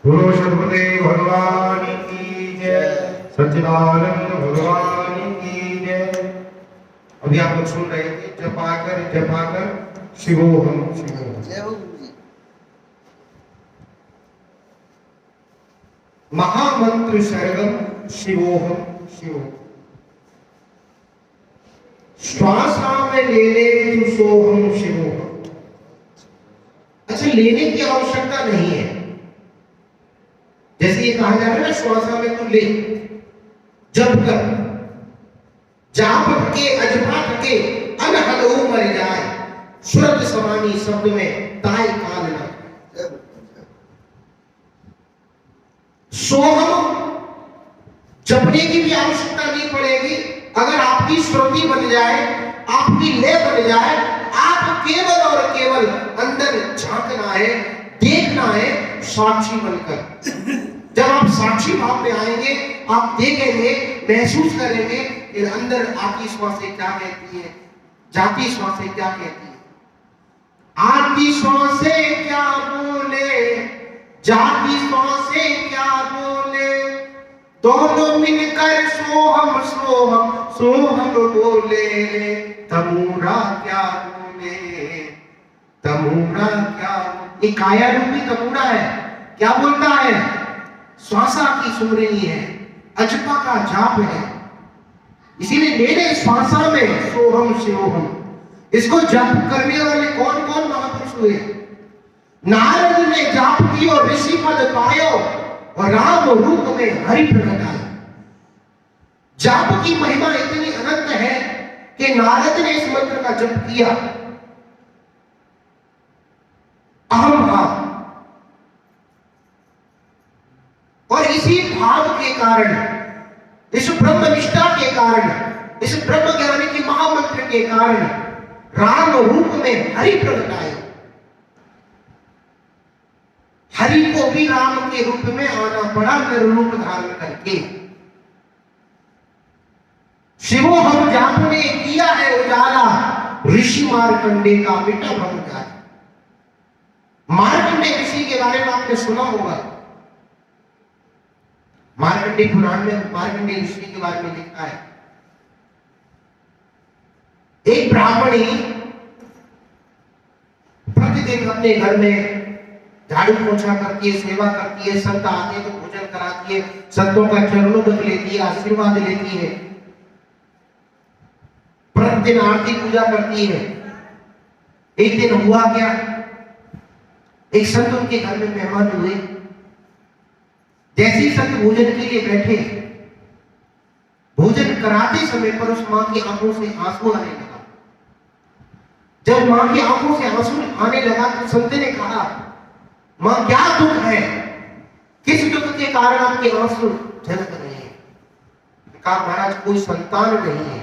बोलो सद्गुरुदेव भगवान की जय, सच्चिदानंद भगवान की जय। अभी आप लोग सुन रहे थे जपाकर शिवोहम शिवोहम। महामंत्र शरगम शिवोहम शिवोहम। श्वासा में ले ले तू सोहम शिवोहम। अच्छा, लेने की आवश्यकता नहीं है। जैसे ये कहा जा रहा है ना, श्वासा में तू ले, जप कर, जाप के अजपा के अनहदो मर जाए, सुरत समानी शब्द में ताई काल न। सोहम जपने की भी आवश्यकता नहीं पड़ेगी। अगर आपकी श्रुति बन जाए, आपकी ले बन जाए, आप केवल और केवल अंदर झांकना है, देखना है साक्षी बनकर। जब आप साक्षी भाव में आएंगे, आप देखेंगे, महसूस करेंगे कि अंदर आती श्वासें क्या कहती है, जाती श्वासें क्या कहती है। आती श्वासें क्या बोले, जाती श्वासें क्या बोले, दोनों मिलकर सोहम सोहम सोहम बोले। तमूरा क्या बोले, तमूरा क्या। ये काया रूपी तमूरा है, क्या बोलता है? श्वासा की सुमरनी है, अजपा का जाप है। इसीलिए मेरे श्वासा में सोहम शिवोहम। इसको जप करने वाले कौन कौन महापुरुष हुए? नारद ने जाप की और ऋषि पद पायो और राम रूप में हरि प्रकट आए। जाप की महिमा इतनी अनंत है कि नारद ने इस मंत्र का जप किया। अहम भाव, और इसी भाव के कारण, इस ब्रह्म निष्ठा के कारण, इस ब्रह्म ज्ञान के महामंत्र के कारण राम रूप में हरि प्रकट आए। हरि को भी राम के रूप में आना पड़ा, नर रूप धारण करके। शिवो हम जाप ने किया है उजाला, ऋषि मार्कंडे का मिटा भव जाए। मार्कंडे ऋषि के बारे में आपने सुना होगा। मार्कंडे पुराण में मार्कंडे ऋषि के बारे में लिखा है। एक ब्राह्मणी प्रतिदिन अपने घर में झाड़ू पोछा करती है, सेवा करती है, संत आते हैं तो भोजन कराती है, संतों का चरणोदक लेती है, आशीर्वाद लेती है, प्रतिदिन आरती पूजा करती है। एक दिन हुआ क्या, एक संत उनके घर में मेहमान हुए। जैसे ही संत भोजन के लिए बैठे, भोजन कराते समय पर उस मां की आंखों से आंसू आने लगा। जब मां की आंखों से आंसू आने लगा तो संत ने कहा, मां क्या दुख है, किस दुख के कारण आपके आंसू झलक रहे हैं? कहा, महाराज कोई संतान नहीं है।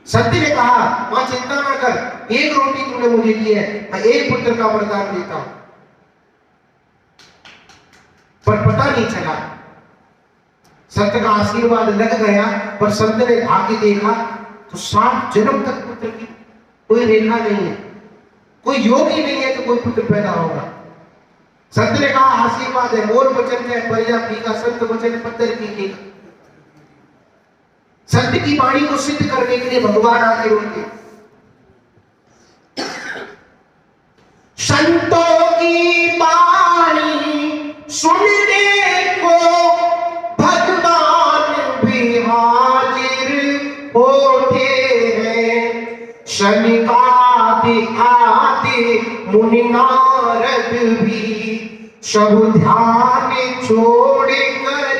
सत्य ने कहा, मां चिंता ना कर, एक रोटी तूने मुझे दी है, मैं एक पुत्र का वरदान देता हूं। पर पता नहीं चला, संत का आशीर्वाद लग गया, पर संत ने आके देखा तो 60 जन्म तक पुत्र की कोई रेखा नहीं है, कोई योग ही नहीं है तो कोई पुत्र पैदा होगा। संत ने कहा, आशीर्वाद है, मोर वचन है परिया फीका, संत वचन पत्थर फीकेगा। सत्य की वाणी को सिद्ध करने के लिए भगवान आते होंगे। संतों की वाणी सुनने को भगवान भी हाजिर होते हैं। शनिकादि आदि मुनि नारद भी सब ध्यान छोड़ कर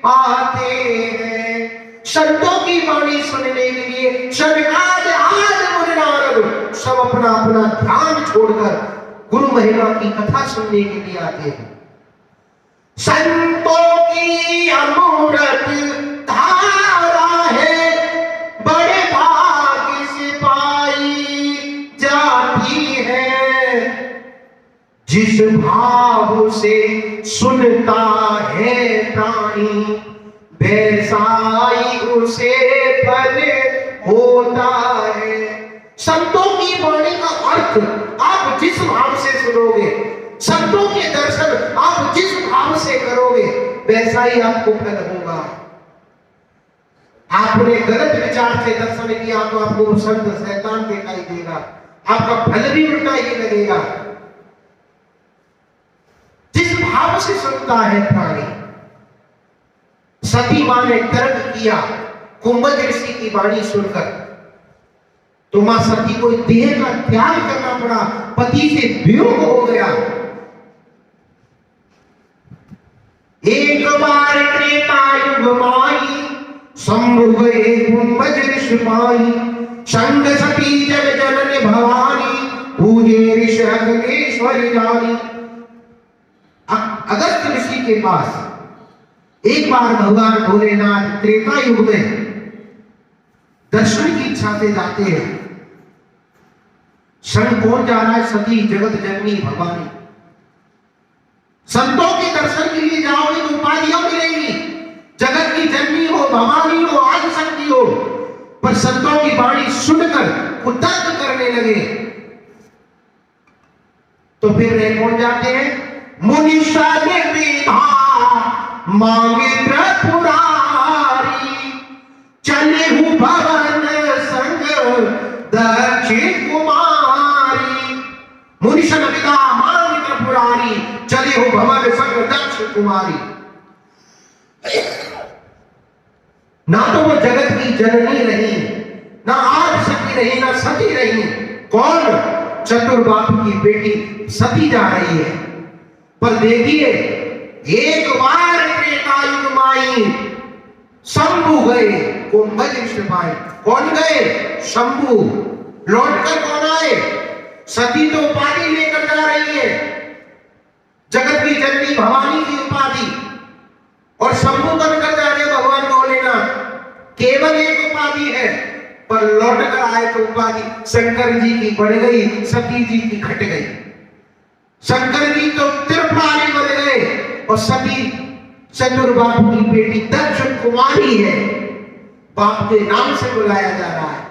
आते हैं। संतों की वाणी सुनने के लिए शनिकादि आदि मुनि नारद सब अपना अपना ध्यान छोड़कर गुरु महिमा की कथा सुनने के लिए आते हैं। संतों की अमृत धारा है, बड़े भाग्य से पाई जाती है। जिस भाव से सुनता है प्राणी, वैसाई उसे फल होता है। संतों की वाणी का अर्थ आप जिस भाव से सुनोगे, संतों के दर्शन आप जिस भाव से करोगे वैसा ही आपको फल होगा। आपने गलत विचार से दर्शन किया तो आपको संत शैतान दिखाई देगा, आपका फल भी उल्टा ही लगेगा। जिस भाव से सुनता है प्राणी। सती मां ने तर्क किया कुंभज ऋषि की वाणी सुनकर, तो मां सती को देह का त्याग करना पड़ा, पति से वियोग हो गया। एक बार त्रेता युग माई शंभु गए कुंभज ऋषि पाई, संग सती जग जननी भवानी, पूजे ऋषि अग्नेश्वरी जानी। अगस्त्य ऋषि के पास एक बार भगवान भोलेनाथ त्रेता युग में दर्शन की इच्छा से जाते हैं। संग कौन जा रहा है? सती जगत जननी भवानी। संतों के दर्शन के लिए जाओगे तो उपाधियां मिलेंगी, जगत की जननी हो, भवानी हो, आदि शक्ति हो, पर संतों की वाणी सुनकर उद्दत करने लगे तो फिर वे कौन जाते हैं? मुनिषा ने विधा मांगे त्रिपुरारी, चले हूं भवन संग दक्षिण कुमारी। मुनिषा ने विधा मांगे त्रिपुरारी, चले हूं भवन संग दक्षिण कुमारी। ना तो वो जगत की जननी रही, ना आदि शक्ति रही, ना सती रही। कौन? चतुर्बाप की बेटी सती जा रही है। पर देखिए एक बार त्रेता युग माई शंभु गए कुंभज ऋषि पाई। कौन गए? शंभु। लौटकर कौन आए? सती तो उपाधि लेकर जा रही है, जगत की जननी भवानी की उपाधि, और शंभु बनकर जा रहे भगवान भोलेनाथ। केवल एक उपाधि है, पर लौटकर आए तो उपाधि शंकर जी की बढ़ गई, सती जी की घट गई। शंकर जी तो त्रिपुरारी बन गए और सती चतुर्बाप की बेटी दक्षिण कुमारी है, बाप के नाम से बुलाया जा रहा है।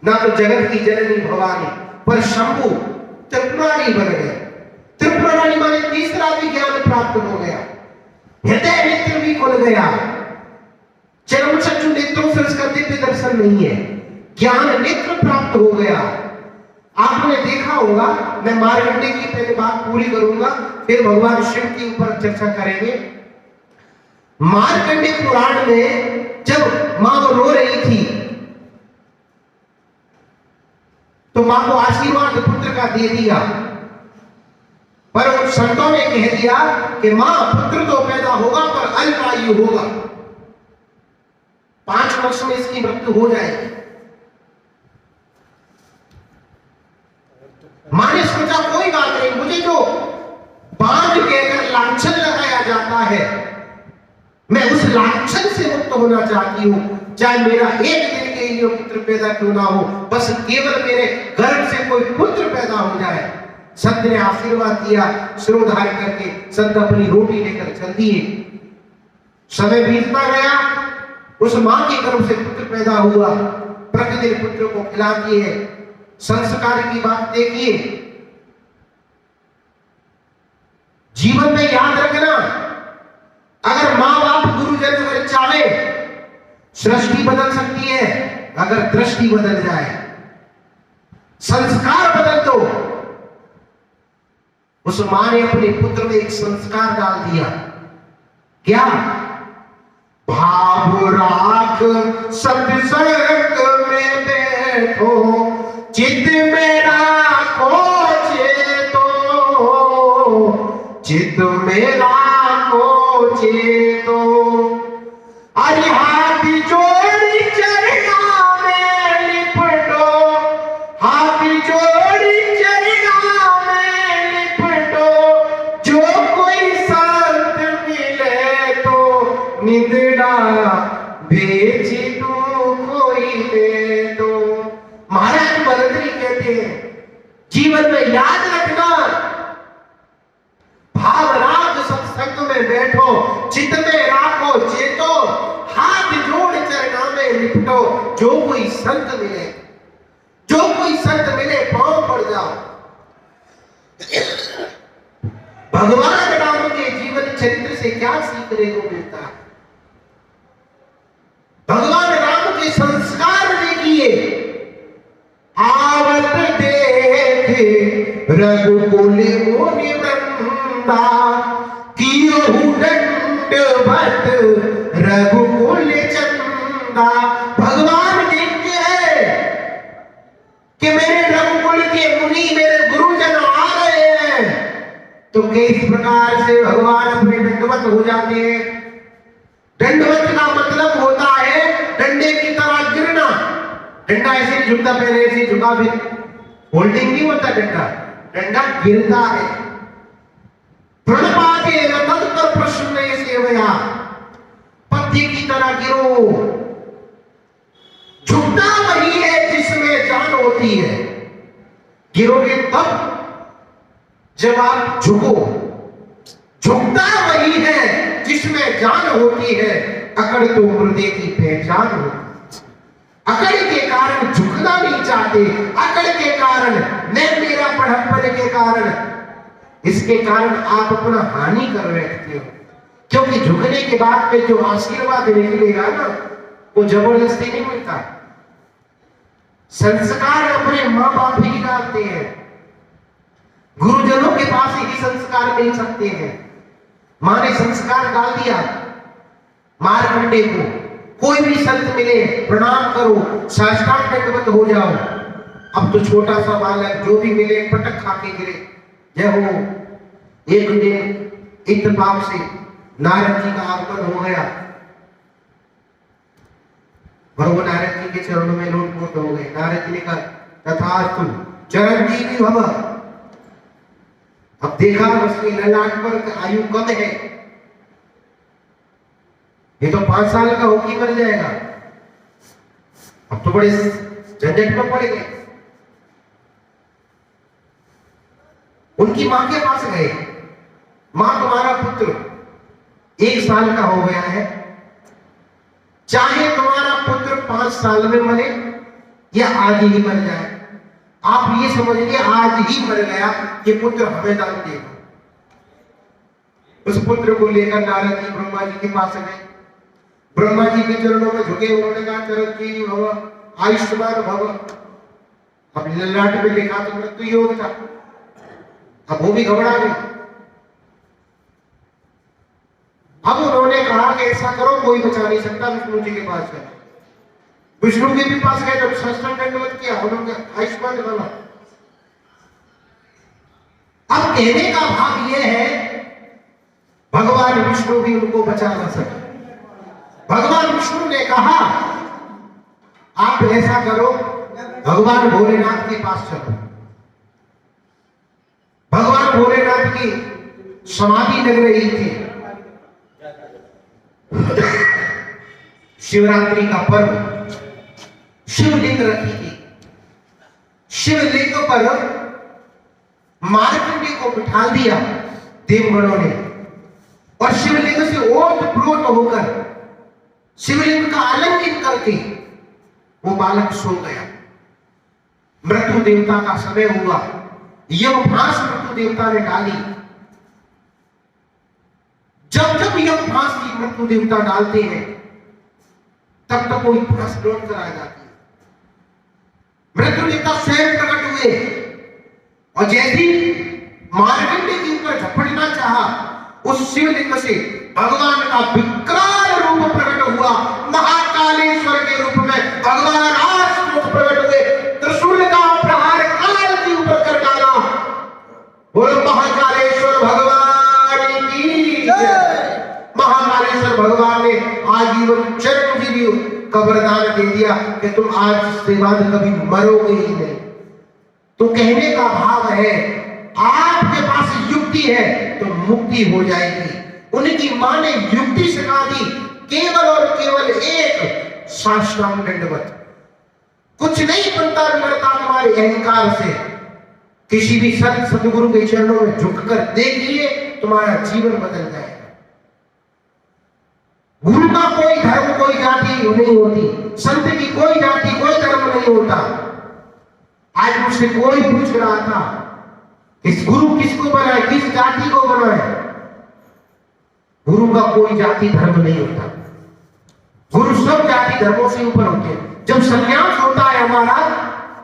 ना तो जगत की जननी भवानी, पर शंभु त्रिपुरारी बन गए। त्रिपुरारी माने तीसरा भी ज्ञान प्राप्त हो गया, हृदय नेत्र भी खुल गया। चरम चक्षु नेत्रों से उसका दिव्य दर्शन नहीं है, ज्ञान नेत्र प्राप्त हो गया। आपने देखा होगा, मैं मार्कंडे की पहले बात पूरी करूंगा, फिर भगवान शिव के ऊपर चर्चा करेंगे। मार्कंडे पुराण में जब मां रो रही थी तो मां को आशीर्वाद पुत्र का दे दिया, पर उन संतों ने कह दिया कि मां पुत्र तो पैदा होगा पर अल्पायु होगा, 5 वर्ष में इसकी मृत्यु हो जाएगी। मां ने सोचा कोई बात नहीं, मुझे जो बांझ कहकर लांछन लगाया जाता है, मैं उस लांछन से मुक्त होना चाहती हूं। चाहे मेरा एक दिन के लिए पुत्र पैदा क्यों ना हो, बस केवल मेरे गर्भ से कोई पुत्र पैदा हो जाए। संत ने आशीर्वाद दिया, सिरोधार करके संत अपनी रोटी लेकर चल दिए। समय बीतता गया, उस मां के गर्भ से पुत्र पैदा हुआ, प्रतिदिन पुत्र को खिलाती है। संस्कार की बात देखिए, जीवन में याद रखना, अगर मां बाप गुरुजन अगर चाहे सृष्टि बदल सकती है, अगर दृष्टि बदल जाए, संस्कार बदल दो। उस मां ने अपने पुत्र में एक संस्कार डाल दिया, क्या? भाव राख सत्संग में बैठो, चित्त में राखो चेतो, चित्त में राखो चेतो। अरे हाथ जोड़ी चरणों में लिपटो, हाथ जोड़ी चरणों में लिपटो, जो कोई संत मिले तो निंदा भेज दो, कोई दे दो। महाराज बलद्री कहते हैं, जीवन में याद रखना, भाव राग सत्संग में बैठो, चित्त में राखो चेतो, हाथ जोड़ चरणों में लिपटो, जो कोई संत मिले, जो कोई संत मिले पांव पड़ जाओ। भगवान राम के जीवन चरित्र से क्या सीखने को मिलता है? भगवान राम के संस्कार देखिए। आवत देख रघुकुल मुनि वृंदा, कियोहु दंडवत रघुकुल चंदा। भगवान देखते हैं कि मेरे रघुकुल के मुनि, मेरे गुरुजन आ रहे हैं, तो किस प्रकार से भगवान अपने दंडवत हो जाते हैं। दंडवत का मतलब होता है डंडे की तरह गिरना। डंडा ऐसे नहीं झुकता, पहले ऐसे झुका, फिर होल्डिंग नहीं होता डंडा, डंडा गिरता है। प्रणपाते तत्पर प्रश्न सेवया, पत्ती की तरह गिरो। झुकना वही है जिसमें जान होती है। गिरोगे तब जब आप झुको। झुकता वही है जिसमें जान होती है। अकड़ तो मुर्दे की पहचान होती। अकड़ के कारण झुकना नहीं चाहते, अकड़ के कारण, मैं मेरा पढ़प्पन के कारण, इसके कारण आप अपना हानि कर बैठते हो। क्योंकि झुकने के बाद में जो आशीर्वाद निकलेगा ना, वो जबरदस्ती नहीं मिलता। संस्कार अपने माँ बाप ही डालते हैं। गुरुजनों के पास ही संस्कार मिल सकते हैं। मां ने संस्कार डाल दिया मारकंडे को, कोई भी संत मिले प्रणाम करो, साष्टांग दंडवत हो जाओ। अब तो छोटा सा बालक जो भी मिले पटक खा के गिरे, जय हो। एक दिन इत्तेफाक से नारद जी का आगमन हो गया और वो नारद जी के चरणों में लोटपोट हो गए। नारद जी ने कहा तथास्तु चिरंजीवी भव। अब देखा उसके ललाट पर आयु कम है, ये तो 5 साल का होके मर जाएगा। अब तो बड़े झंझट में पड़ गए। उनकी मां के पास गए, मां तुम्हारा पुत्र 1 साल का हो गया है, चाहे तुम्हारा पुत्र 5 साल में मरे या आज ही मर जाए, आप ये समझिए आज ही मर गया, ये पुत्र हमें दान देगा। उस पुत्र को लेकर नारद जी ब्रह्मा जी के पास गए। ब्रह्मा जी के चरणों में झुके, उन्होंने कहा चिरंजीवी भव, आयुष्मान भव। अब ललाट में लिखा तो मृत्यु योग था। अब वो भी घबरा गए। अब उन्होंने कहा कि ऐसा करो, कोई बचा नहीं सकता, विष्णु जी के पास गए। विष्णु के भी पास गए, जब साष्टांग दंडवत किया, उन्होंने आयुष्मान भव। अब कहने का भाव यह है भगवान विष्णु भी उनको बचा ना सके। भगवान विष्णु ने कहा आप ऐसा करो, भगवान भोलेनाथ के पास चलो। भगवान भोलेनाथ की समाधि लग रही थी। शिवरात्रि का पर्व, शिवलिंग रखी थी। शिवलिंग पर मार्कंडे को बिठा दिया देवगणों ने, और शिवलिंग से ओत-प्रोत होकर, शिवलिंग का आलिंगन करके वो बालक सो गया। मृत्यु देवता का समय हुआ, यमफांस मृत्यु देवता ने डाली। जब जब यमफांस की मृत्यु देवता डालते हैं, तब तक कोई फांस लौट कर आ जाती है। मृत्यु देवता स्वयं प्रकट हुए और जैसे मार्कंडे के ऊपर झपटना चाहा, उस शिवलिंग से भगवान का विकराल रूप प्रकट हुआ। महाकालेश्वर के रूप में भगवान आज प्रकट हुए, त्रिशूल का प्रहार काल के ऊपर कर डाला। बोलो महाकालेश्वर भगवान की जय। महाकालेश्वर भगवान ने आजीवन चिरंजीवी का वरदान दे दिया कि तुम आज से बाद कभी मरोगे ही नहीं। तो कहने का भाव है आपके पास युक्ति है तो मुक्ति हो जाएगी। उनकी मां ने युक्ति सिखा दी, केवल और केवल एक साष्टांग दंडवत। कुछ नहीं बनता बिगड़ता तुम्हारे अहंकार से। किसी भी संत सतगुरु के चरणों में झुककर देखिए, तुम्हारा जीवन बदल जाएगा। गुरु का कोई धर्म कोई जाति नहीं होती, संत की कोई जाति कोई धर्म नहीं होता। आज मुझसे कोई पूछ रहा था इस गुरु किसको बनाए, किस जाति को बनाए। गुरु का कोई जाति धर्म नहीं होता, गुरु सब जाति धर्मों से ऊपर होते हैं। जब संन्यास होता है हमारा,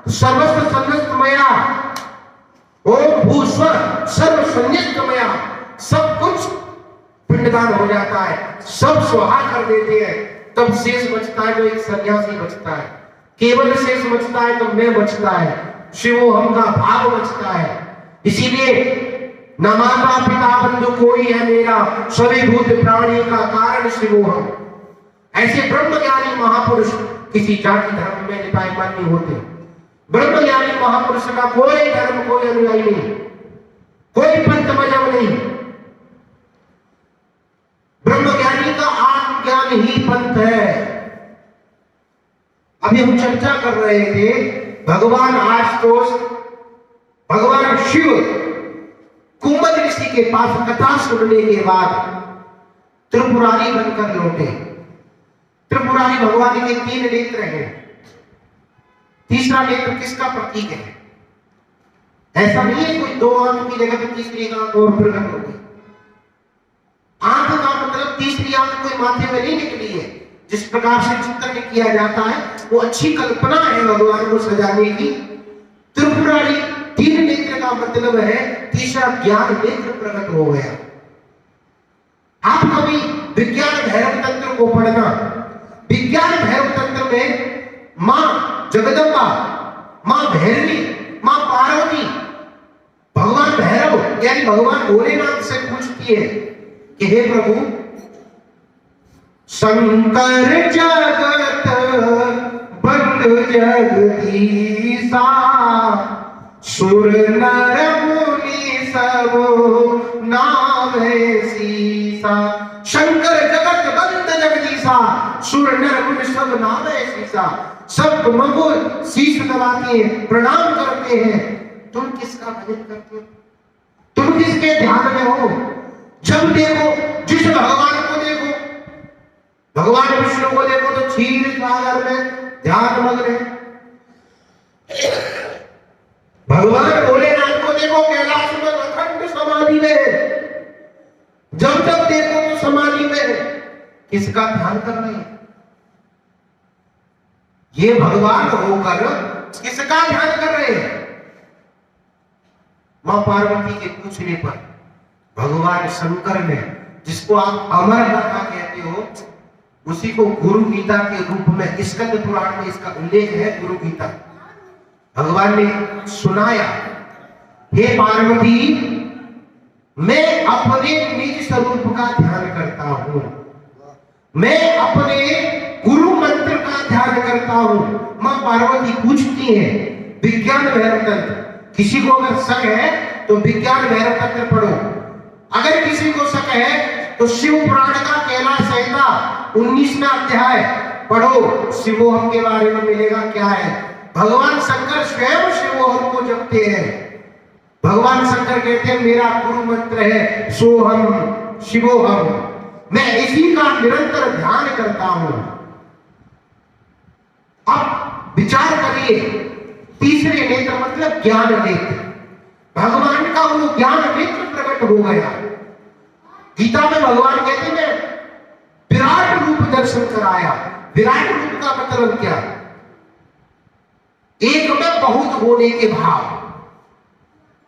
तो सर्वस्व संन्यास्त मया, ओम भूस्वर सर्व संन्यास्त मया, सब कुछ पिंडदान हो जाता है, सब स्वाहा कर देते हैं। तब शेष बचता है जो एक सन्यासी बचता है, केवल शेष बचता है तो मैं बचता है, शिवोहम का भाव बचता है। इसीलिए न माता पिता बंधु कोई है मेरा, सभी भूत प्राणी का कारण शिवोहम। ऐसे ब्रह्मज्ञानी महापुरुष किसी जाति धर्म में निपायमान नहीं होते। ब्रह्मज्ञानी महापुरुष का कोई धर्म, कोई अनुयायी नहीं, कोई पंथ मजहब नहीं। ब्रह्मज्ञानी का आत्मज्ञान ही पंथ है। अभी हम चर्चा कर रहे थे, भगवान आशुतोष, भगवान शिव कुंभद ऋषि के पास कथा सुनने के बाद त्रिपुरारी बनकर लौटे। त्रिपुरारी भगवान के 3 नेत्र हैं, तीसरा नेत्र किसका प्रतीक है? ऐसा नहीं है कोई 2 आंख की जगह पे तीसरी आंख और प्रकट हो गई। आंख का मतलब तीसरी आंख कोई माथे में नहीं निकली है। जिस प्रकार से चित्रण किया जाता है वो अच्छी कल्पना है भगवान को सजाने की। त्रिपुरारी 3 नेत्र का मतलब है तीसरा ज्ञान नेत्र प्रकट हो गया। आप कभी विज्ञान भैरव तंत्र को पढ़ना, विज्ञान भैरव तंत्र में मां जगदम्बा, मां भैरवी, मां पार्वती भगवान भैरव यानी भगवान भोलेनाथ से पूछती है कि हे प्रभु, शंकर जगत बंद जगदीसा, सुर नर मुनि सब नावे सीसा। शंकर जगत बंद जगदीसा, सुर नर मुनि सब नावे सीसा। सब तुमको शीश नवाते हैं, प्रणाम करते हैं। तुम किसका भजन करते हो? तुम किसके ध्यान में हो? जब देखो जिस भगवान को देखो, भगवान विष्णु को देखो तो क्षीर सागर में ध्यान मग्न है। भगवान भोलेनाथ को देखो कैलाश में अखंड समाधि में है। जब जब देखो तो समाधि में है। किसका ध्यान कर रहे हैं? ये भगवान होकर किसका ध्यान कर रहे हैं? मां पार्वती के पूछने पर भगवान शंकर ने, जिसको आप अमर गाथा कहते हो, उसी को गुरु गीता के रूप में स्कंद पुराण में इसका उल्लेख है। गुरु गीता भगवान ने सुनाया, हे पार्वती, मैं अपने निज स्वरूप का ध्यान करता हूं, मैं अपने गुरु मंत्र का ध्यान करता हूं। मां पार्वती पूछती है विज्ञान भैरव तंत्र, किसी को अगर शक है तो विज्ञान भैरव तंत्र पढ़ो। अगर किसी को शक है तो शिव पुराण का कैलाश संहिता 19वां अध्याय पढ़ो, शिवोहम के बारे में मिलेगा क्या है। भगवान शंकर स्वयं शिवोहम को जपते हैं। भगवान शंकर कहते हैं मेरा गुरु मंत्र है सोहम शिवोहम, मैं इसी का निरंतर ध्यान करता हूं। अब विचार करिए, तीसरे नेत्र मतलब ज्ञान नेत्र, भगवान का वो ज्ञान नेत्र प्रकट हो गया। गीता में भगवान कहते हैं विराट रूप दर्शन कराया। विराट रूप का मतलब क्या? एक में बहुत होने के भाव,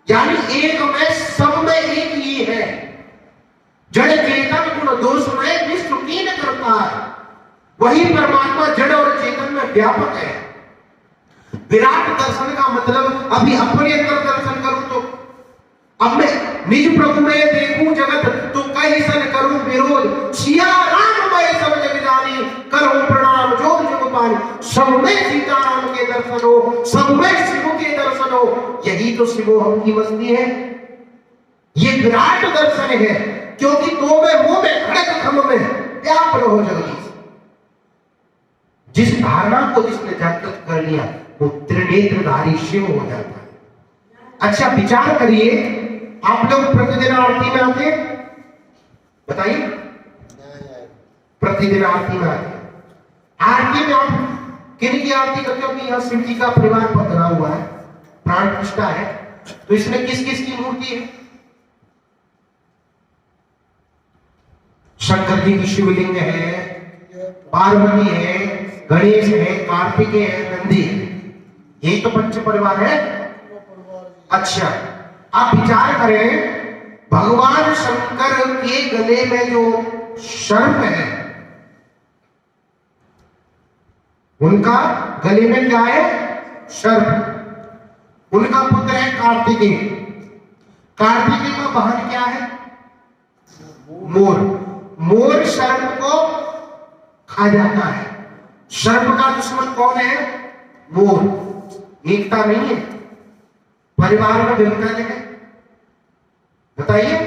यानी एक में सब में एक ही है। जड़ चेतन गुण दोष में विश्व कीन करता है, वही परमात्मा जड़ और चेतन में व्यापक है। विराट दर्शन का मतलब अभी अपने अंदर दर्शन करूं तो अब मैं निज प्रभु में देखूं जगत तो कहीं सन करूं विरोध। सिया राम मैं सब जग जानी, करूं प्रणाम जो जग पानी। सब में सीताराम के दर्शन हो, सब में शिव के दर्शन हो, यही तो शिवोहम की मस्ती है। ये विराट दर्शन है, क्योंकि तो में मुंह में खड़क खम में व्याप रहो जगदीश। जिस धारणा को जिसने जागृत कर लिया वो त्रिनेत्रधारी शिव हो जाता है। अच्छा विचार करिए, आप लोग प्रतिदिन आरती में आते हैं? बताइए, प्रतिदिन आरती में आते हैं। आरती में आप किन की आरती करते हो? कि यहाँ शिव जी का परिवार बना हुआ है, प्राण प्रतिष्ठा है, तो इसमें किस किस की मूर्ति है? शंकर जी की शिवलिंग है, पार्वती है, गणेश है, कार्तिकेय है, नंदी है। यही तो पंच परिवार है। अच्छा, आप विचार करें, भगवान शंकर के गले में जो सर्प है, उनका गले में क्या है? सर्प। उनका पुत्र है कार्तिकेय। कार्तिकेय का वाहन क्या है? मोर। मोर सर्प को खा जाता है। सर्प का दुश्मन कौन है? मोर। एकता नहीं है, परिवार में विभाजन है। बताइए,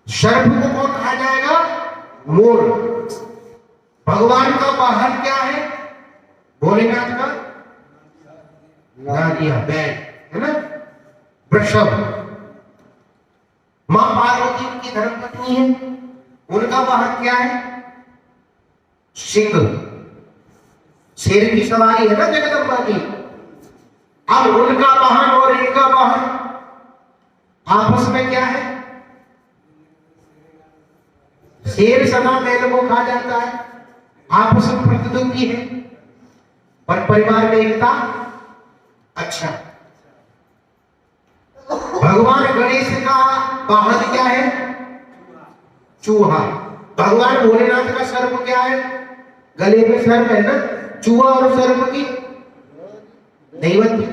सर्प को कौन खा जाएगा? मोर। भगवान का वाहन क्या है? भोलेनाथ का नारिया, बैल है ना, वृषभ। मां पार्वती उनकी धर्मपत्नी है, उनका वाहन क्या है? सिंह। शेर की सवारी है ना जगदम्बा की। अब उनका वाहन और इनका वाहन आपस में क्या है? शेर सदा बैल को खा जाता है, आपस में प्रतिद्वंदी है, पर परिवार में एकता। अच्छा, भगवान गणेश का वाहन क्या है? चूहा। भगवान भोलेनाथ का सर्प क्या है? गले में सर्प है ना। चूहा और सर्प की नहीं बनती।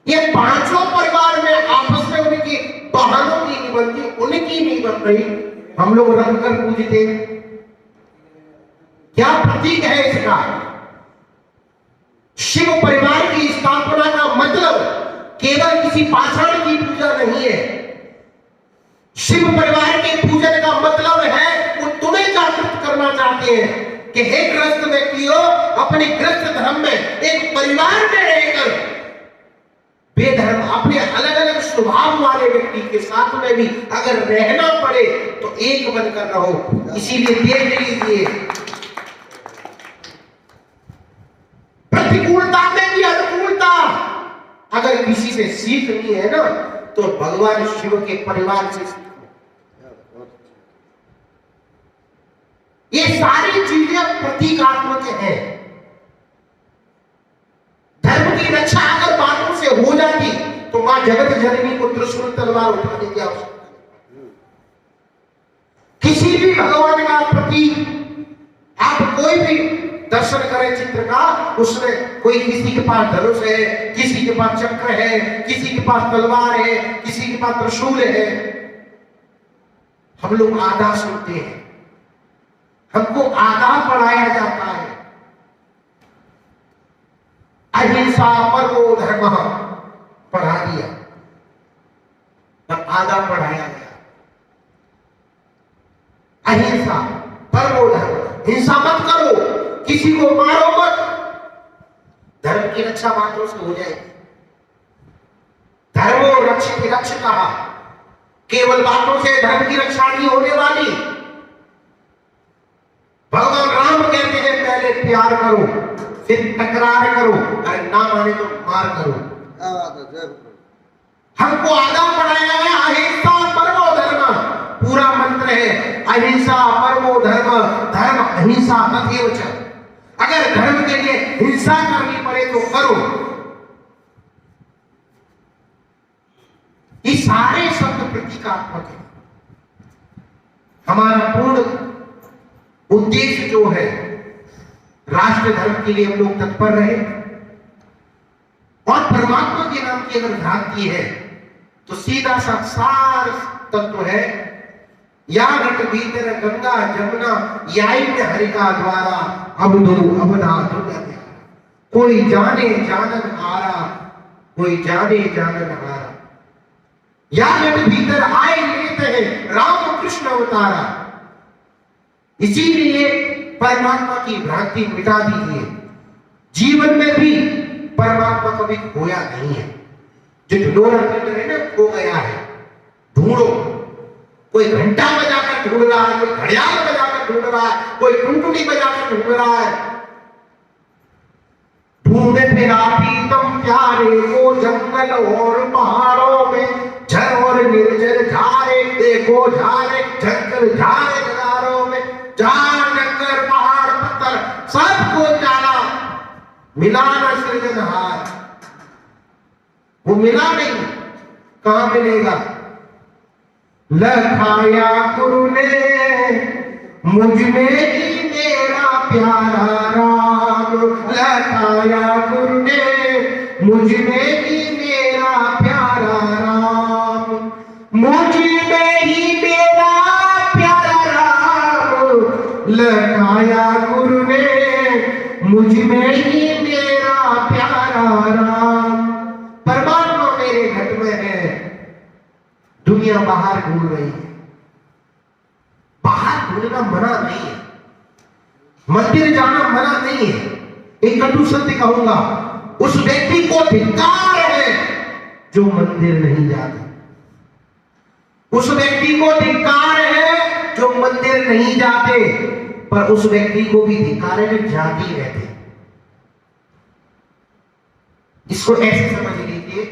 ये पांचों परिवार में आपस में उनकी वाहनों की नहीं बनती, उनकी नहीं बन रही, हम लोग रख कर पूजते हैं। क्या प्रतीक है इसका? शिव परिवार की स्थापना का मतलब केवल किसी पाषाण की पूजा नहीं है। शिव परिवार के पूजन का मतलब है वो तुम्हें जागृत करना चाहते हैं कि हे ग्रस्त व्यक्तियों, अपने ग्रस्त धर्म में एक परिवार में रहकर बेधर्म अपने अलग अलग स्वभाव वाले व्यक्ति के साथ में भी अगर रहना पड़े तो एक बनकर रहो। इसीलिए देख लीजिए, प्रतिकूलता में भी अनुकूलता अगर किसी से सीखनी है ना तो भगवान शिव के परिवार से सीखो। ये सारी चीजें प्रतीकात्मक है। धर्म की रक्षा अगर बातों से हो जाती तो मां जगत जननी को त्रिशूल तलवार उठाने की आवश्यकता नहीं। किसी भी भगवान का प्रतीक आप कोई भी दर्शन करें चित्र का, उसमें कोई किसी के पास धनुष है, किसी के पास चक्र है, किसी के पास तलवार है, किसी के पास त्रिशूल है। हम लोग आधा सुनते हैं, हमको आधा पढ़ाया जाता है। अहिंसा परमो धर्मः पढ़ा दिया, पर आधा पढ़ाया गया। अहिंसा परमो धर्म, हिंसा मत करो, किसी को मारो मत। धर्म की रक्षा बातों से हो जाएगी। धर्मो रक्षित रक्षिता, केवल बातों से धर्म की रक्षा नहीं होने वाली। भगवान राम कहते हैं पहले प्यार करो फिर तकरार करो, अरे ना माने तो मार करो। हमको आधा पढ़ाया है अहिंसा परमो धर्म, पूरा मंत्र है अहिंसा परमो धर्म, धर्म अहिंसा तथैव च। अगर धर्म के लिए हिंसा करनी पड़े तो करो। ये सारे शब्द प्रतीकात्मक है। हमारा पूर्ण उद्देश्य जो है राष्ट्र धर्म के लिए हम लोग तत्पर रहे, और परमात्मा के नाम की अगर भ्रांति है तो सीधा सा सार तत्व है या घट भीतर गंगा जमुना याई में हरिका द्वारा अब दो अबधा दुर्गा। कोई जाने जानन हारा, कोई जाने जानन हारा। या घट भीतर आए लेते हैं राम कृष्ण अवतारा। इसीलिए परमात्मा की भ्रांति मिटा दीजिए। जीवन में भी परमात्मा कभी खोया नहीं है। जो ढिंढोरा है ना, खो गया है, ढूंढो। कोई घंटा बजाकर ढूंढ रहा है, कोई घड़ियाल बजाकर ढूंढ रहा है, कोई टुनटुनी बजाकर ढूंढ रहा है। ढूंढे फिरा प्रीतम प्यारे को जंगल और पहाड़ों में, झर और निर्जर झारे देखो झारे जंगल झारे मिला न सृजनहार, वो मिला नहीं, कहां मिलेगा? लखाया गुरु ने मुझ में ही मेरा प्यारा राम, लखाया गुरु ने मुझ में ही मेरा प्यारा राम, मुझ में ही मेरा प्यारा राम, लखाया गुरु ने मुझ में ही मेरा प्यारा राम। परमात्मा मेरे घट में है, दुनिया बाहर ढूंढ रही है। बाहर ढूंढना मना नहीं है, मंदिर जाना मना नहीं है। एक कटु सत्य कहूंगा, उस व्यक्ति को धिक्कार है जो मंदिर नहीं जाता, उस व्यक्ति को धिक्कार है जो मंदिर नहीं जाते, पर उस व्यक्ति को भी धिक्कार है जो जाते ही रहते। इसको ऐसे समझ लीजिए,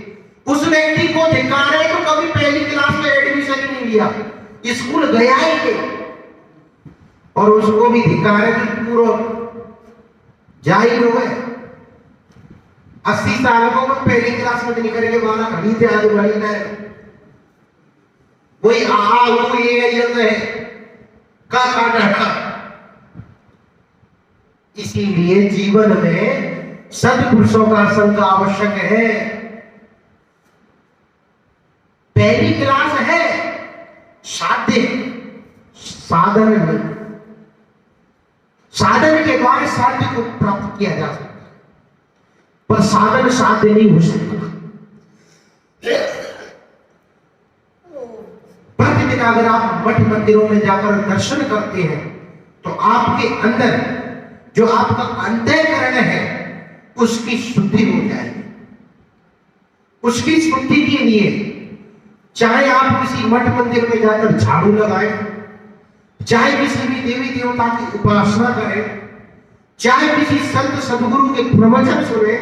उस व्यक्ति को धिक्कार है तो कभी पहली क्लास में एडमिशन ही नहीं लिया, स्कूल गया ही नहीं, और उसको भी धिक्कार है कि पूरा जाई हो गए। 80 साल को पहली क्लास में नहीं करेंगे, 12 घड़ी थे आज बड़ी न वही वो ये का इसीलिए जीवन में सत्पुरुषों का संग आवश्यक है। पहली क्लास है साध्य, साधन नहीं। साधन के द्वारा साध्य को प्राप्त किया जा सकता है, पर साधन साध्य नहीं हो सकता। प्रतिदिन अगर आप मठ मंदिरों में जाकर दर्शन करते हैं तो आपके अंदर जो आपका अंतःकरण है उसकी शुद्धि हो जाएगी। उसकी शुद्धि के लिए चाहे आप किसी मठ मंदिर में जाकर झाड़ू लगाएं, चाहे किसी भी देवी देवता की उपासना करें, चाहे किसी संत सदगुरु के प्रवचन सुने,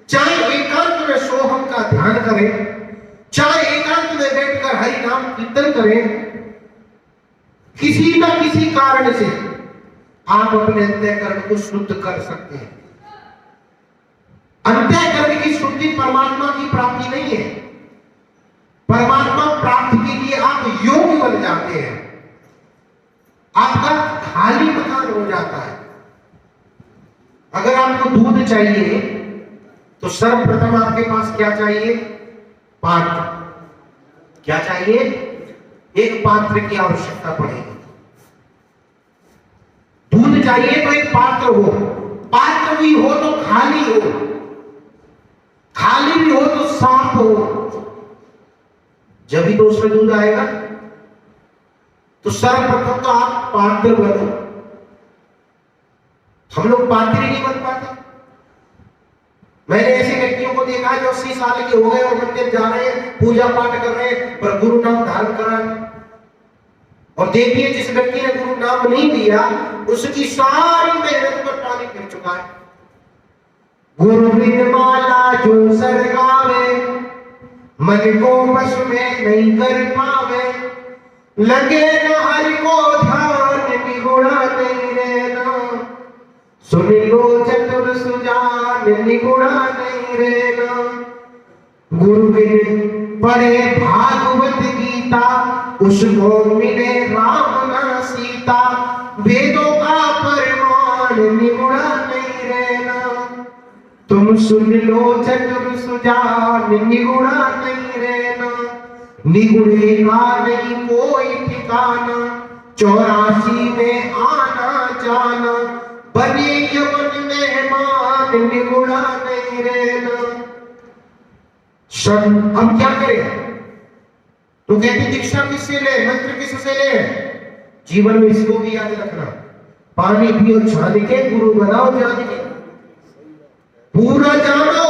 चाहे एकांत में सोहम का ध्यान करें, चाहे एकांत में बैठकर हरि नाम कीर्तन करें, किसी न किसी कारण से आप अपने अंतःकरण को शुद्ध कर सकते हैं। अंतःकरण की शुद्धि परमात्मा की प्राप्ति नहीं है। परमात्मा प्राप्ति के लिए आप योग्य बन जाते हैं, आपका खाली मकान हो जाता है। अगर आपको दूध चाहिए तो सर्वप्रथम आपके पास क्या चाहिए? पात्र। क्या चाहिए? एक पात्र की आवश्यकता पड़ेगी। दूध चाहिए तो एक पात्र हो, पात्र भी हो तो खाली हो, खाली भी हो तो साफ हो, जब भी तो उसमें दूध आएगा। तो सर्वप्रथम तो आप पात्र बनो। हम लोग पात्र ही नहीं बन पाते। मैंने ऐसे व्यक्तियों को देखा है जो 80 साल के हो गए और मंदिर जा रहे हैं, पूजा पाठ कर रहे हैं, पर गुरु नाम धारण करा। और देखिए जिस व्यक्ति ने गुरु नाम नहीं लिया उसकी सारी मेहनत पर पानी फिर चुका है। गुरु बिन माला जो सर गावे, मन को बस में नहीं कर पावे, लगे न हरि को ध्यान निगुणा नहीं रहना, सुन लो चतुर सुजान निगुणा नहीं रहना। गुरु बिन पढ़े भागवत गीता, उसको मिले राम न सीता, वेदों का प्रमाण निगुणा नहीं रहना। तुम सुन लो चतुर सुजान निगुणा नहीं रहना, निगुणे का नहीं कोई ठिकाना, 84 में आना जाना, बने यमन मेहमान निगुणा नहीं रहना। हम क्या करें? तो कहते दीक्षा किससे ले, मंत्र किससे ले? जीवन में इसको भी याद रखना। पानी पियो छान के, गुरु बनाओ जान के। पूरा जानो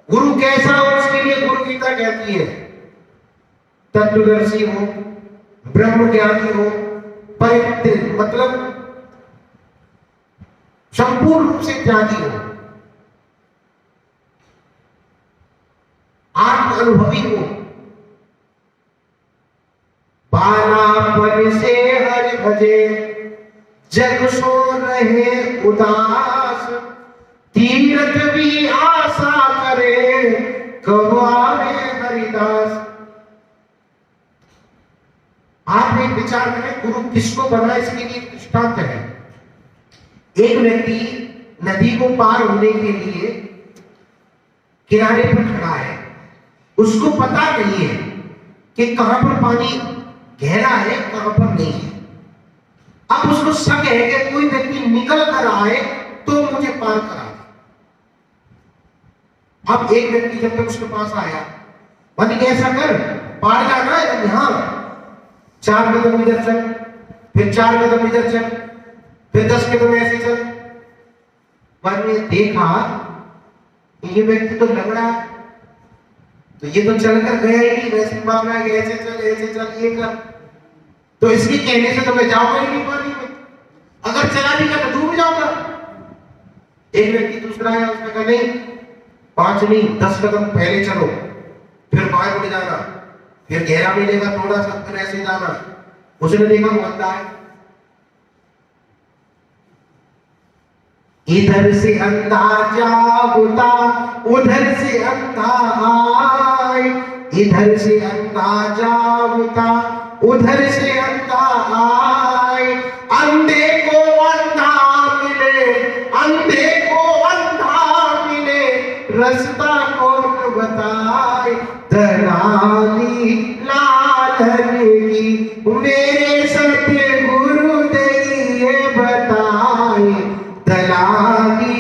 गुरु कैसा हो, उसके लिए गुरु गीता कहती है तत्वदर्शी हो, ब्रह्म ज्ञानी हो, परित्य मतलब संपूर्ण रूप से त्यागी हो, आत्म अनुभवी हो, बालापन से हरि भजे, जग सो रहे उदास, तीरथ भी आशा करे कब आवे हरिदास। आप एक विचार करें, गुरु किसको बना, इसके लिए दृष्टांत है। एक व्यक्ति नदी को पार होने के लिए किनारे पर खड़ा है, उसको पता नहीं है कि कहां पर पानी गहरा है कहां पर नहीं है। अब उसको शक है कि कोई व्यक्ति निकल कर आए तो मुझे पार करा दे। अब एक व्यक्ति जब तक उसके पास आया, बनी कैसा कर, पार जाना है यहां, 4 कदम इधर चल, फिर 4 कदम इधर चल, फिर 10 कदम ऐसे चल। मैंने देखा ये व्यक्ति तो लग रहा है, तो ये तो चलकर गया ही नहीं, वैसे मांग रहा है कि ऐसे चल ये कर, तो इसके कहने से तो मैं जाऊंगा ही नहीं पानी में, अगर चला नहीं तो डूब जाऊंगा। एक व्यक्ति दूसरा है, उसने कहा नहीं 5 नहीं 10 कदम पहले चलो, फिर बाएं मुड़ जाना, फिर गहरा मिलेगा थोड़ा सा, फिर ऐसे जाना। उसने देखा बोलता है इधर से अंदाजा होता उधर से अंधा आए, इधर से अंदाजा होता उधर से अंधा आए। अंधे को अंधा मिले, अंधे को अंधा मिले, रास्ता कौन बताए। दलाली लालन की मेरे सत्य गुरुदेव बताए। दलाली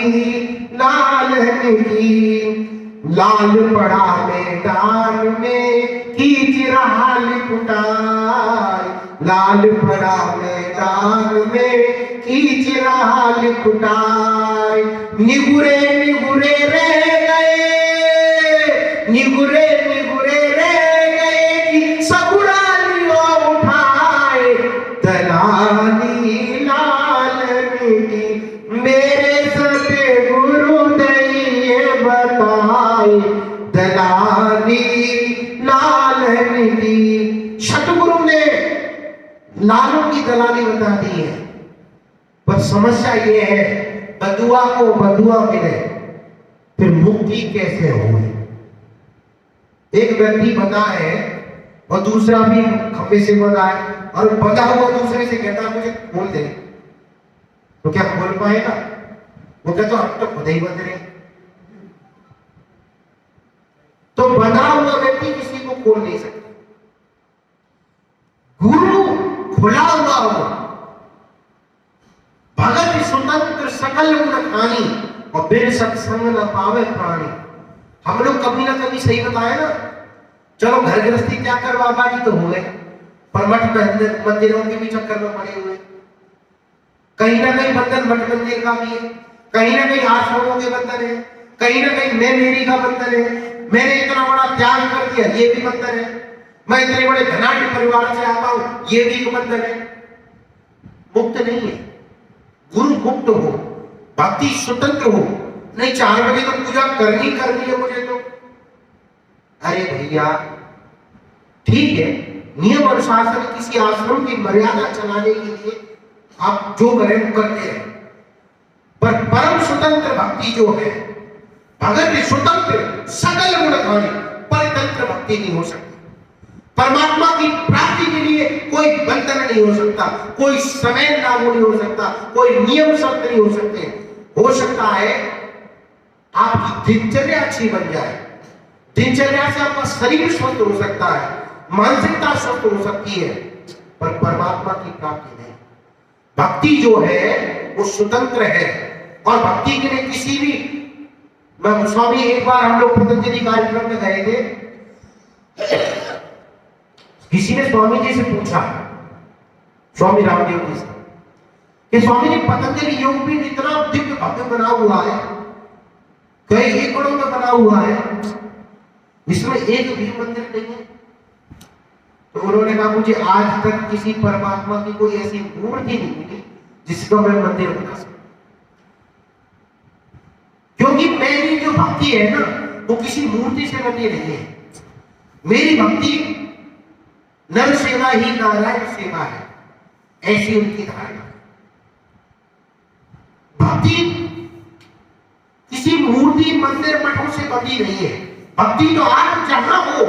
लालन की लाल पड़ा मैदान में कीच रहा लिपटाए। लाल पड़ा मैदान में कीच रहा लिपटाए। निगुरे निगुरे रह गए, निगुरे निगुरे रह गए कि सगुड़ा लियो उठाए। दलाली लालन की मेरे सत्य गुरुदेव बताए। दलाली लालन की सतगुरु ने लालों की दलाली बता दी है, पर समस्या ये है बदुआ को बदुआ मिले फिर मुक्ति कैसे हो। एक व्यक्ति बंधा है और दूसरा भी खंबे से बंधा है, और बंधा हुआ दूसरे से कहता मुझे खोल दे, तो क्या खोल पाएगा? वो कहता हम तो खुद ही बंध रहे। तो बंधा हुआ व्यक्ति किसी को खोल नहीं सकता। गुरु खुला हुआ हो, भगत स्वतंत्र सकल गुण खानी, और बिन सत्संग न पावे प्राणी। हम लोग कभी ना कभी सही बताए ना, चलो घर गृहस्थी क्या कर बाबा जी तो हो गए, पर मठ मंदिरों के भी चक्कर में पड़े हुए। कहीं ना कहीं बंधन मठ मंदिर का भी है, कहीं ना कहीं आश्रमों के बंधन है, कहीं ना कहीं मैं मेरी का बंधन है। मैंने इतना बड़ा त्याग कर दिया, ये भी बंधन है। मैं इतने बड़े धनाढ्य परिवार से आता हूं, ये भी एक बंधन है। मुक्त नहीं है। गुरु मुक्त हो, भक्ति स्वतंत्र हो। नहीं 4 बजे तो पूजा करनी है मुझे तो, अरे भैया ठीक है, नियम अनुशासन किसी आश्रम की मर्यादा चलाने के लिए आप जो करें वो करते रहे, पर परम स्वतंत्र भक्ति जो है, भगत स्वतंत्र सकल गुण खानी, परतंत्र भक्ति नहीं हो सकती। परमात्मा की प्राप्ति के लिए कोई बंधन नहीं हो सकता, कोई समय लागू नहीं हो सकता, कोई नियम शर्त नहीं हो सकते। हो सकता है आपकी दिनचर्या अच्छी बन जाए, दिनचर्या से आपका शरीर स्वस्थ हो सकता है, मानसिकता स्वस्थ हो सकती है, पर परमात्मा की प्राप्ति नहीं। भक्ति जो है वो स्वतंत्र है, और भक्ति के लिए किसी भी, मैं स्वामी एक बार हम लोग पतंजलि कार्यक्रम में गए थे, किसी ने स्वामी जी से पूछा, स्वामी रामदेव जी से, कि स्वामी जी पतंजलि योगपीठ इतना दिव्य भव्य बना हुआ है, कई एकड़ों में बना हुआ है, इसमें एक भी मंदिर नहीं है। तो उन्होंने कहा मुझे आज तक किसी परमात्मा की कोई ऐसी मूर्ति नहीं मिली जिसका मैं मंदिर बना सकूं, क्योंकि मेरी जो भक्ति है ना वो किसी मूर्ति से बनी नहीं है। मेरी भक्ति नर सेवा ही नारायण सेवा है, ऐसी उनकी धारणा। भक्ति मूर्ति मंदिर मठों से बंधी नहीं है। भक्ति तो आप जहां हो,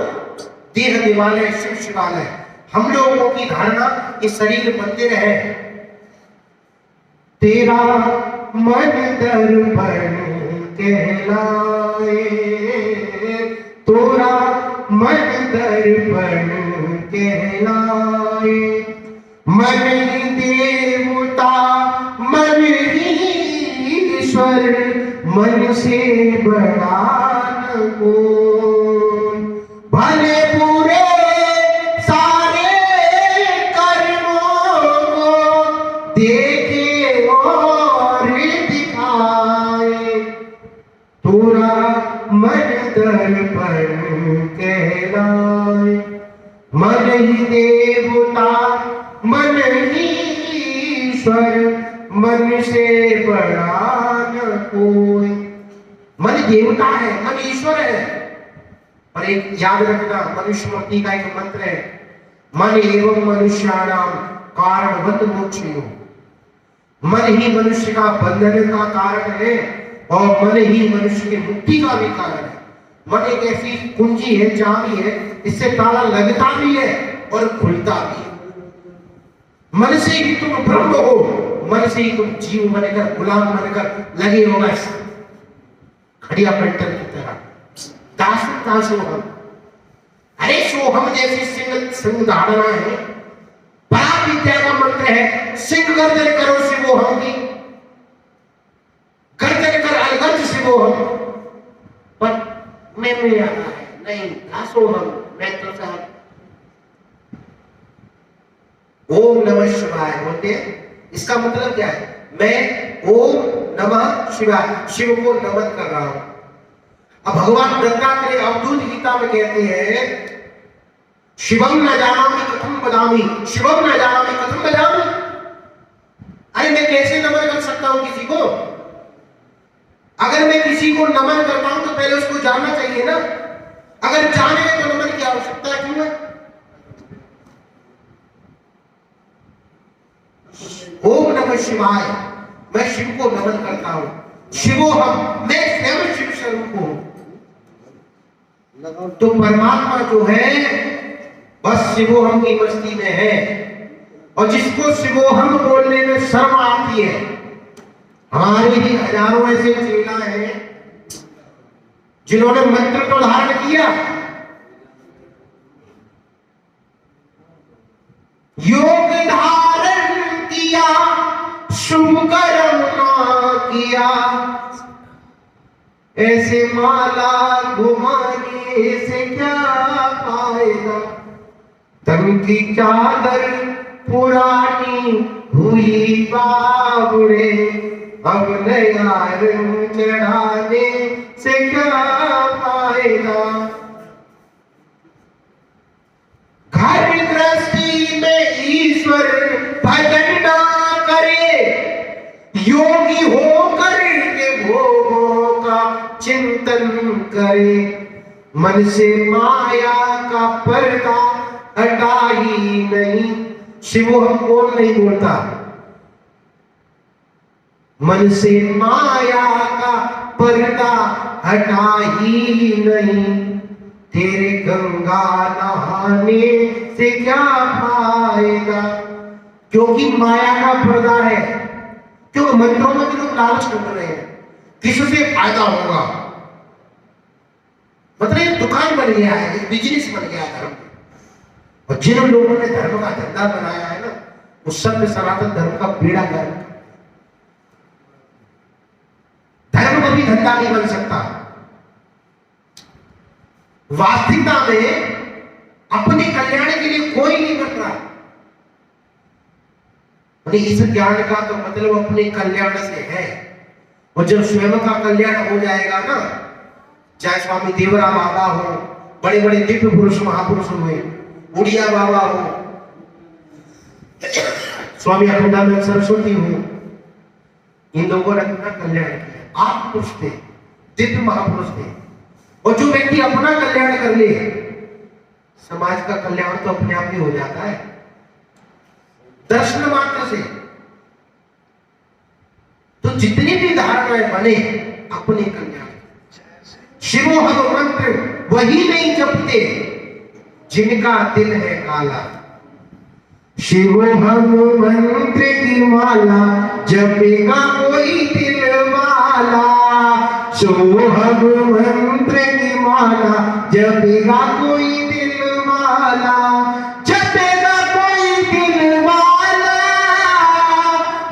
देह देवालय शिव शिवालय। हम लोगों की धारणा कि शरीर मंदिर है। तेरा मन दर्पण कहलाए, तोरा मन दर्पण कहलाए। मन ही देवता मन ही ईश्वर, मन से बड़ा न कोई। भले पूरे सारे कर्मों को देखे और दिखाए, तोरा मन दर्पण कहलाए। मन ही देवता मन ही ईश्वर, मन से बड़ा न कोई। मन देवता है, मन ईश्वर है। और एक याद रखना, मनुस्मृति का एक मंत्र है, मन एवं मनुष्याणाम कारणवत् मोक्षयो। मन ही मनुष्य का बंधन का कारण है और मन ही मनुष्य की मुक्ति का भी कारण है। मन एक ऐसी कुंजी है, चाबी है, इससे ताला लगता भी है और खुलता भी है। मन से ही तुम ब्रह्म हो, मन से ही तुम जीव बनकर गुलाम बनकर लगे हो बस खड़िया पेंटर की तरह। दासो हम, अरे सोहम जैसी सिंह धारणा है। परा विद्या का मंत्र है, सिंह गर्जन करो शिवो हम की, गर्जन कर अलगर्ज शिवो हम। पर मैं आता है नहीं, दासो हम, मैं तो साहब ओम नमः शिवाय बोलते हैं। इसका मतलब क्या है? मैं ओम नमः शिवाय, शिव को नमन कर रहा हूं। अब भगवान दत्तात्रेय अवधूत गीता में कहते हैं, शिवम न जानामि कथम वदामि, शिवम न जानामि कथम वदामि। अरे मैं कैसे नमन कर सकता हूं किसी को? अगर मैं किसी को नमन करता हूं तो पहले उसको जानना चाहिए ना। अगर जाने तो नमन की आवश्यकता क्यों है? ओम नमः शिवाय, मैं शिव को नमन करता हूं। शिवो हम, मैं स्वयं शिव स्वरूप हूं। तो परमात्मा जो है बस शिवो हम की मस्ती में है। और जिसको शिवो हम बोलने में शर्म आती है, हमारे भी हजारों ऐसे चेला हैं जिन्होंने मंत्र तो धारण किया, योग धारण किया, शुभ कर्म ना किया, ऐसे माला घुमाने से क्या फायदा। तन की चादर पुरानी हुई बाबुड़े, अब नया रंग चढ़ाने से क्या फायदा। घर गृहस्थी में ईश्वर भजन ना करे, योगी होकर के भोगों का चिंतन करे। मन से माया का पर्दा हटा ही नहीं। शिव हम कौन नहीं बोलता? मन से माया का पर्दा हटा ही नहीं। तेरे गंगा नहाने से क्या फायदा। क्योंकि माया का पर्दा है। क्यों? मंत्रों में भी लोग लालच कर रहे हैं, किससे फायदा होगा। मतलब एक दुकान बन गया है, एक बिजनेस बन गया है धर्म। और जिन लोगों ने धर्म का धंधा बनाया है ना, उस सब सनातन धर्म का बेड़ा गर्क। धर्म कभी धंधा नहीं बन सकता। वास्तविकता में अपने कल्याण के लिए कोई नहीं बन रहा। इस ज्ञान का तो मतलब अपने कल्याण से है। और जब स्वयं का कल्याण हो जाएगा ना, चाहे स्वामी देवरा बाबा हो, बड़े बड़े दिव्य पुरुष महापुरुष हुए, उड़िया बाबा हो, स्वामी अखंडानंद सरस्वती हो, इन लोगों ने अपना कल्याण किया। आप पुरुष थे, दिव्य महापुरुष थे। और जो व्यक्ति अपना कल्याण कर ले, समाज का कल्याण तो अपने आप ही हो जाता है, दर्शन मात्र से। तो जितनी भी धारणाएं बने, अपने कल्याण। शिवोहम मंत्र वही नहीं जपते जिनका दिल है काला। शिवोहम मंत्र की माला जपेगा कोई दिल वाला। शिवोहम मंत्र की माला जपेगा कोई दिल वाला। जपेगा कोई दिल वाला,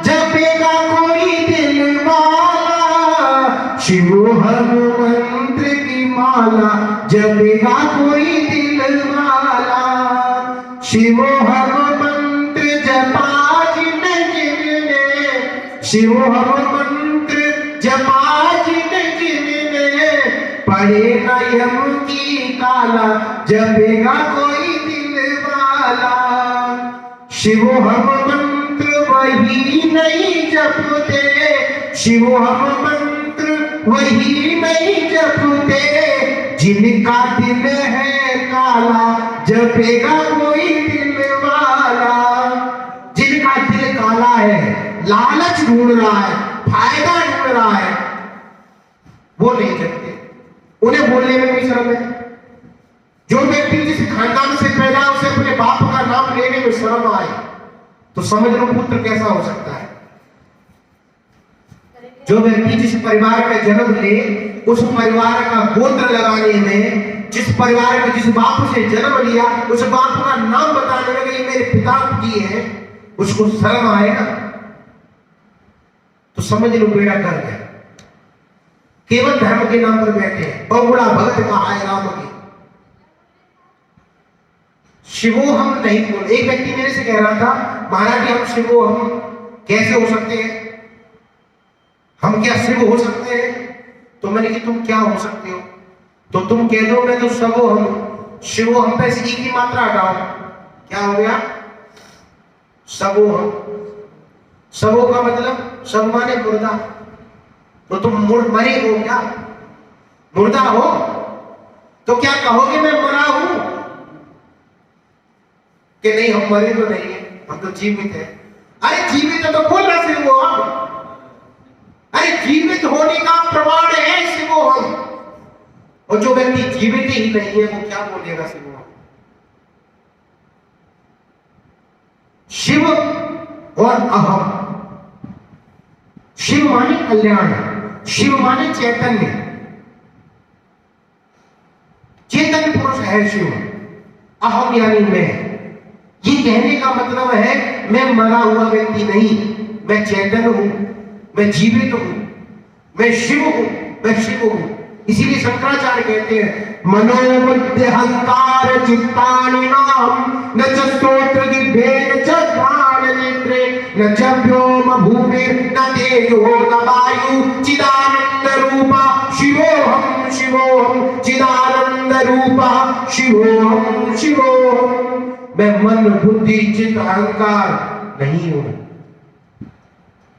जपेगा कोई दिल वाला। शिवोहम मंत्र की माला जपेगा कोई दिल वाला। शिवोहम मंत्र जपा जिनने, शिवोहम मंत्र जपा जिनने, पड़े न यम की काला, जपेगा कोई दिल वाला। शिवोहम मंत्र वही नहीं जपते, शिवोहम मंत्र वही नहीं जपते जिनका दिल है काला, जपेगा कोई दिल वाला। जिनका दिल काला है, लालच ढूंढ रहा है, फायदा ढूंढ रहा है, वो नहीं जपते। उन्हें बोलने में भी शर्म है। जो व्यक्ति जिस खानदान से पैदा उसे अपने बाप का नाम लेने में शर्म आए तो समझ लो पुत्र कैसा हो सकता है। जो व्यक्ति जिस परिवार में जन्म ले उस परिवार का गोत्र लगाने में, जिस परिवार में जिस बाप से जन्म लिया उस बाप का नाम बताने में ये मेरे पिता जी है, उसको शर्म आएगा तो समझ लो बेड़ा गर्क है। केवल धर्म के नाम पर बैठे हैं। बहुड़ा भगत कहा है राम की। शिवोहम नहीं बोल। एक व्यक्ति मेरे से कह रहा था, महाराज जी हम शिवोहम कैसे हो सकते हैं, हम क्या शिव हो सकते हैं? तो मैंने कि तुम क्या हो सकते हो? तो तुम कह दो मैं तो सबो हम। शिवो हम पे ई की मात्रा हटाओ, क्या हो गया? सबो हम। सबो का मतलब सब माने मुर्दा। तो तुम मरे हो क्या? मुर्दा हो तो क्या कहोगे मैं मरा हूं? कि नहीं हम मरे तो नहीं है, हम तो जीवित है। अरे जीवित है तो बोलना शिवो हम। अरे जीवित होने का प्रमाण है शिवो हम। और जो व्यक्ति जीवित ही नहीं है वो क्या बोलेगा शिव? शिव और अहम। शिव माने कल्याण, शिव माने चैतन्य, चेतन पुरुष है शिव। अहम यानी मैं। ये कहने का मतलब है मैं मरा हुआ व्यक्ति नहीं, मैं चैतन्य हूं, मैं जीवित हूं, मैं शिव हूं, मैं शिव हूं। इसीलिए शंकराचार्य कहते हैं मनोबुद्धि अहंकार चित्तानि नाम न च स्तोत्र दिव्येन च ज्ञान नेत्रे न च व्योम भूमि न तेजो न वायु चिदानंद रूपा शिवोहम शिवोहम चिदानंद रूपा शिवोहम शिवोहम। मैं मन बुद्धि चित्त अहंकार नहीं हूं।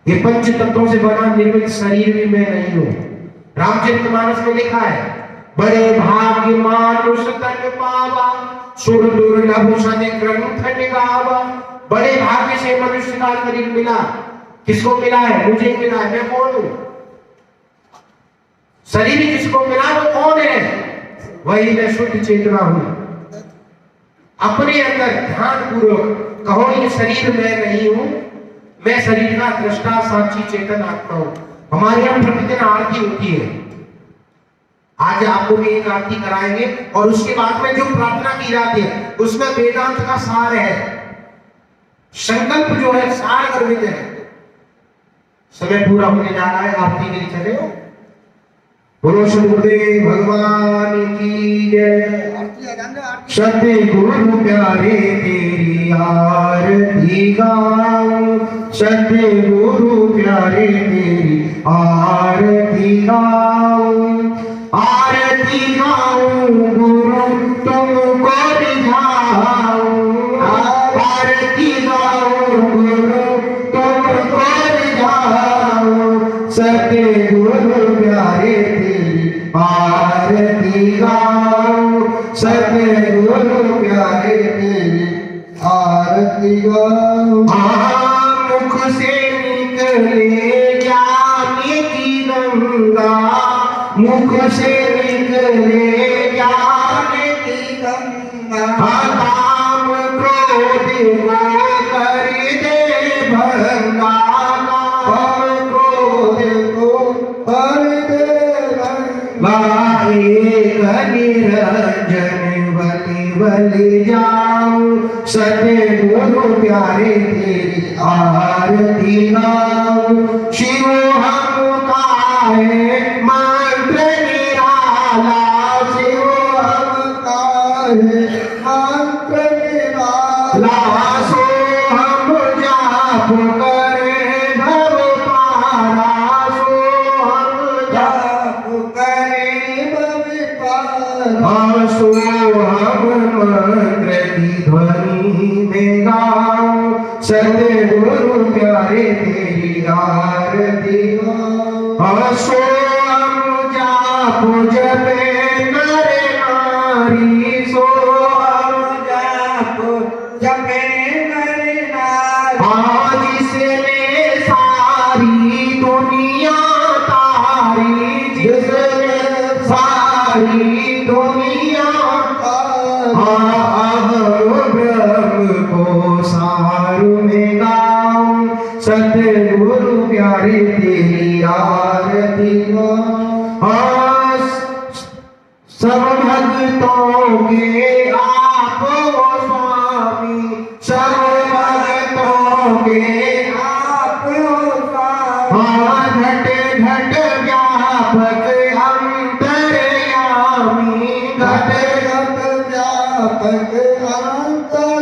ये पंच तत्वों से बना निर्मित शरीर भी मैं नहीं हूं। रामचरितमानस में लिखा है बड़े भाग्य मानुष तन पावा सुर दुर्लभ सने ग्रंथ निगावा। बड़े भाग्य से मनुष्य का शरीर मिला। किसको मिला है? मुझे मिला है। मैं कौन हूं? शरीर जिसको मिला वो कौन है? वही मैं शुद्ध चेतना हूं। अपने अंदर ध्यान पूर्वक कहो ये शरीर मैं नहीं हूं, मैं शरीर का दृष्टा साक्षी चेतन आत्मा हूं। हमारे यहाँ प्रतिदिन आरती होती है। आज आपको भी एक आरती कराएंगे और उसके बाद में जो प्रार्थना की जाती है उसमें वेदांत का सार है, संकल्प जो है सार गर्भित है। समय पूरा होने जा रहा है, आरती के लिए चले हो। बोलो सदगुरुदेव भगवान की जय। सतगुरु प्यारे तेरी आरती गाऊं, सतगुरु प्यारे तेरी आरती गाऊं, आरती गाऊं गुरु तुमको रिझाऊं, आरती गाऊं गुरु तुमको रिझाऊं, सतगुरु प्यारे तेरी आरती गाऊं, सतगुरु प्यारे तेरी आरती गाऊं। मुख से निकले ज्ञान की गंगा से निकले ज्ञान की गंगा, काम क्रोध को कर दे भंगा, काम क्रोध को कर दे भंगा। एक निरंजन बलि बलि जाऊं, सतगुरु प्यारे तेरी आरती गाऊं। शिव हम काहे मंत्र निराला, शिव हम काहे मंत्र निराला। सो हम जाप करे भव पारा, सो हम जाप करे भव पारा। सो हम मंत्र की ध्वनि में गाऊं, सतगुरु प्यारे तेरी आरती गाऊं। सो हम जाप जपे नर नारी, सो हम जाप जपे नर नारी। आज जिसने सारी दुनिया तारी, जिसने सारी दुनिया ब्रह्म को सारू में गाऊं, सतगुरु प्यारे तेरी आरती गाऊं। सब भक्तों के आप हो स्वामी, सब भक्तों के आप हो स्वामी। घट घट व्यापक अंतर्यामी, घट घट व्यापक अंतर्यामी।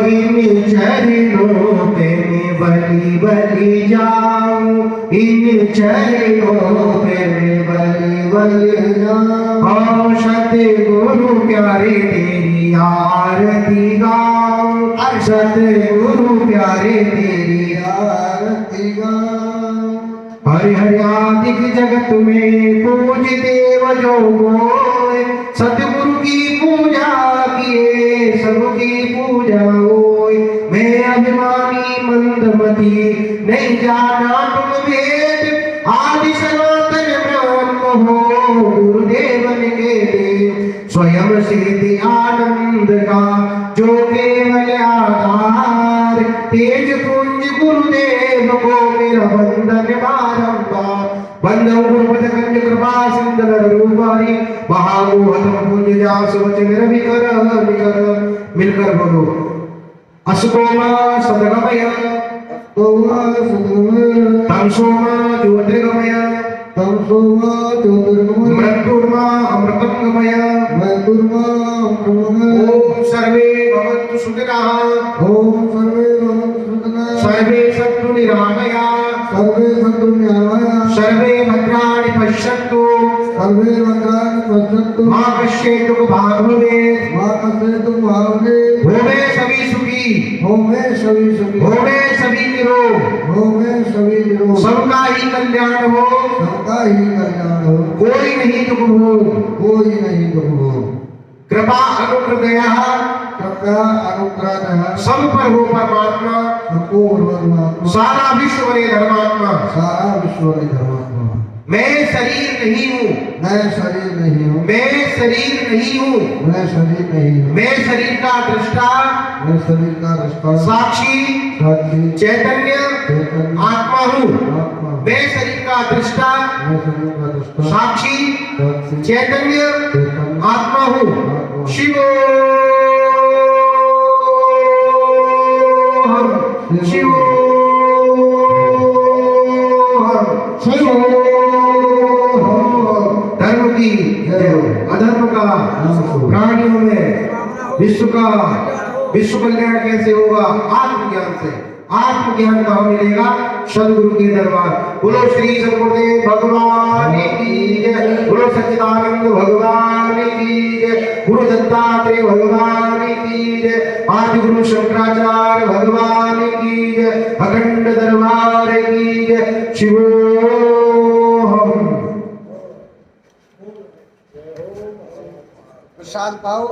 इन चरणों पे मैं बलि बलि जाऊं, इन चरणों पे मैं बलि बलि जाऊं। सतगुरु प्यारे तेरी आरती गाऊं, सतगुरु प्यारे तेरी आरती गाऊं। हरि हरि आदिक जगत में पूज देव जो कोय, सतगुरु की पूजा किए सबकी पूजा होय। मैं अभिमानी मंदमती नहीं जाना तुम वेद, आदि सनातन ब्रह्म हो गुरुदेवन के देव। स्वयं सिद्धि आनंद का जो केवल आधार, तेज पुंज गुरुदेव को मेरा वंदन बारंबार। वंदन गुरुपद कंज कृपा सिंधु रूपारी, महामोहतम पुंज व्यास वचन रवि कर निकर। मिलकर बोलो असतोमा सदगमय, तमसोमा ज्योतिर्गमय, मृत्युर्मा अमृतंगमय। ओम सर्वे भवन्तु सुखिनः, ओम सर्वे भवन्तु सुखिनः। सर्वे सन्तु निरामया, सर्वे सन्तु निरामया। सर्वे भद्राणि पश्यन्तु, सर्वे भद्राणि पश्यन्तु। मा कश्चित् भाग भवेत्, मा कश्चित् भाग भवेत्। होवे सभी सुखी, होवे सभी सुखी। होवे सभी निरोग, होवे सभी निरोग। सबका ही कल्याण हो, सबका ही कल्याण हो। कोई नहीं दुख हो, कोई नहीं दुख हो। कृपा अनुग्रह, कृपा अनुग्रह सब पर हो परमात्मा, सबको परमात्मा। सारा विश्व रे धर्मात्मा, सारा विश्व रे धर्मात्मा। मैं शरीर नहीं हूँ, मैं शरीर नहीं हूँ। मैं शरीर नहीं हूँ, मैं शरीर नहीं हूँ। मैं शरीर का दृष्टा, मैं शरीर का दृष्टा। साक्षी, साक्षी। चैतन्य, चैतन्य। आत्मा हूँ, आत्मा। मैं शरीर का दृष्टा, मैं शरीर का दृष्टा। साक्षी, साक्षी। चैतन्य, चैतन्य। आत्मा हूँ। शिवोहम, शिवोहम, शिवोहम। धर्म की अधर्म का प्राणियों में विश्व का विश्व कल्याण कैसे होगा? आत्मज्ञान से। आत्मज्ञान कहाँ मिलेगा? सदगुरु के दरबार। बोलो श्री सदगुरुदेव भगवान की जय, बोलो सच्चिदानंद भगवान की जय, गुरु दत्तात्रेय भगवान की जय, आदि गुरु शंकराचार्य भगवान की जय, अखंड दरबार की जय। शिवोहम। प्रसाद पाओ।